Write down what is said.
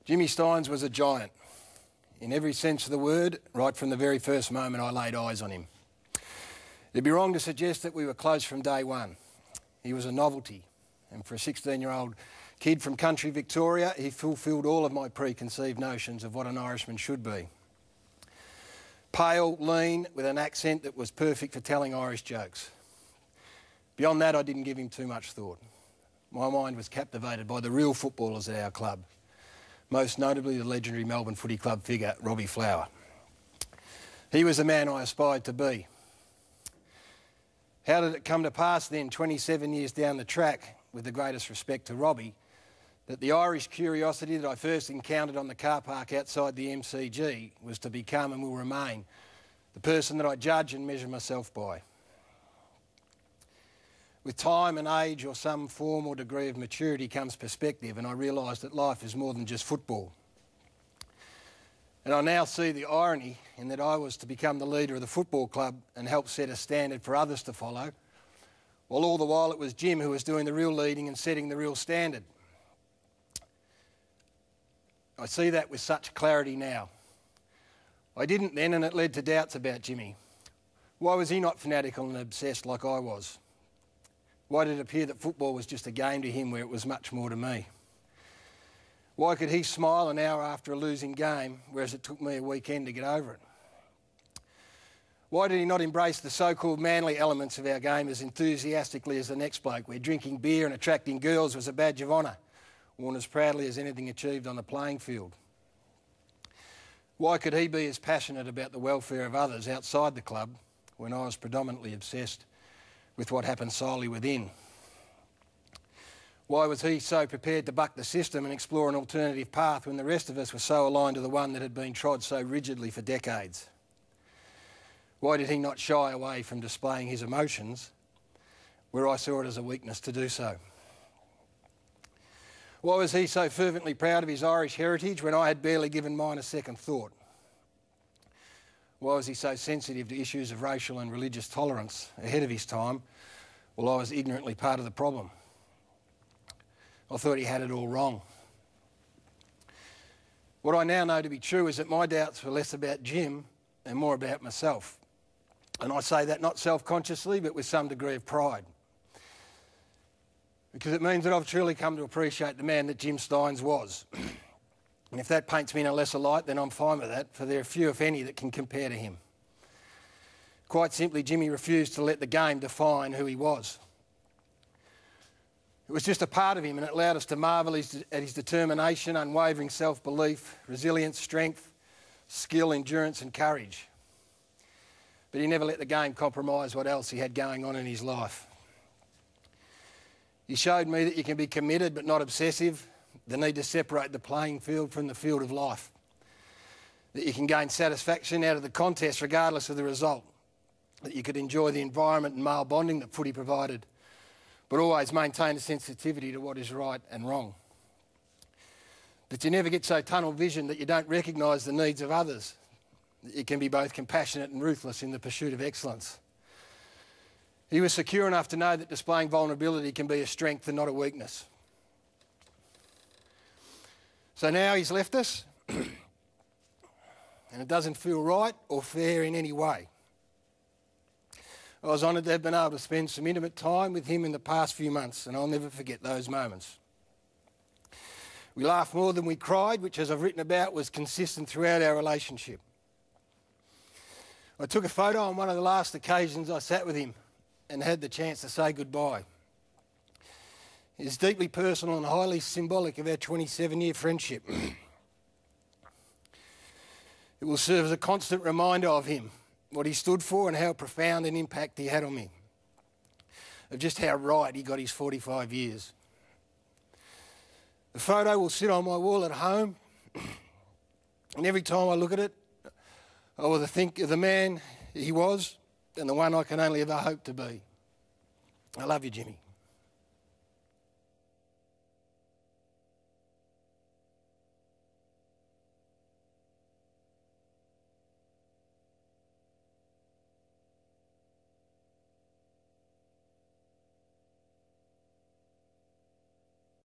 Jimmy Stynes was a giant, in every sense of the word, right from the very first moment I laid eyes on him. It'd be wrong to suggest that we were close from day one. He was a novelty, and for a 16-year-old kid from country Victoria, he fulfilled all of my preconceived notions of what an Irishman should be. Pale, lean, with an accent that was perfect for telling Irish jokes. Beyond that, I didn't give him too much thought. My mind was captivated by the real footballers at our club, most notably the legendary Melbourne Footy Club figure, Robbie Flower. He was the man I aspired to be. How did it come to pass then, 27 years down the track, with the greatest respect to Robbie, that the Irish curiosity that I first encountered on the car park outside the MCG was to become and will remain the person that I judge and measure myself by? With time and age or some form or degree of maturity comes perspective, and I realised that life is more than just football. And I now see the irony in that I was to become the leader of the football club and help set a standard for others to follow, while all the while it was Jim who was doing the real leading and setting the real standard. I see that with such clarity now. I didn't then, and it led to doubts about Jimmy. Why was he not fanatical and obsessed like I was? Why did it appear that football was just a game to him where it was much more to me? Why could he smile an hour after a losing game, whereas it took me a weekend to get over it? Why did he not embrace the so-called manly elements of our game as enthusiastically as the next bloke, where drinking beer and attracting girls was a badge of honour, worn as proudly as anything achieved on the playing field? Why could he be as passionate about the welfare of others outside the club when I was predominantly obsessed with what happened solely within? Why was he so prepared to buck the system and explore an alternative path when the rest of us were so aligned to the one that had been trod so rigidly for decades? Why did he not shy away from displaying his emotions where I saw it as a weakness to do so? Why was he so fervently proud of his Irish heritage when I had barely given mine a second thought? Why was he so sensitive to issues of racial and religious tolerance ahead of his time, while I was ignorantly part of the problem? I thought he had it all wrong. What I now know to be true is that my doubts were less about Jim and more about myself. And I say that not self-consciously, but with some degree of pride. Because it means that I've truly come to appreciate the man that Jim Stynes was. And if that paints me in a lesser light, then I'm fine with that, for there are few, if any, that can compare to him. Quite simply, Jimmy refused to let the game define who he was. It was just a part of him, and it allowed us to marvel at his determination, unwavering self-belief, resilience, strength, skill, endurance and courage. But he never let the game compromise what else he had going on in his life. He showed me that you can be committed but not obsessive, the need to separate the playing field from the field of life, that you can gain satisfaction out of the contest regardless of the result, that you could enjoy the environment and male bonding that footy provided, but always maintain a sensitivity to what is right and wrong, that you never get so tunnel vision that you don't recognise the needs of others, that you can be both compassionate and ruthless in the pursuit of excellence. He was secure enough to know that displaying vulnerability can be a strength and not a weakness. So now he's left us, and it doesn't feel right or fair in any way. I was honoured to have been able to spend some intimate time with him in the past few months, and I'll never forget those moments. We laughed more than we cried, which, as I've written about, was consistent throughout our relationship. I took a photo on one of the last occasions I sat with him and had the chance to say goodbye. It's deeply personal and highly symbolic of our 27-year friendship. It will serve as a constant reminder of him, what he stood for and how profound an impact he had on me, of just how right he got his 45 years. The photo will sit on my wall at home, and every time I look at it, I will think of the man he was and the one I can only ever hope to be. I love you, Jimmy.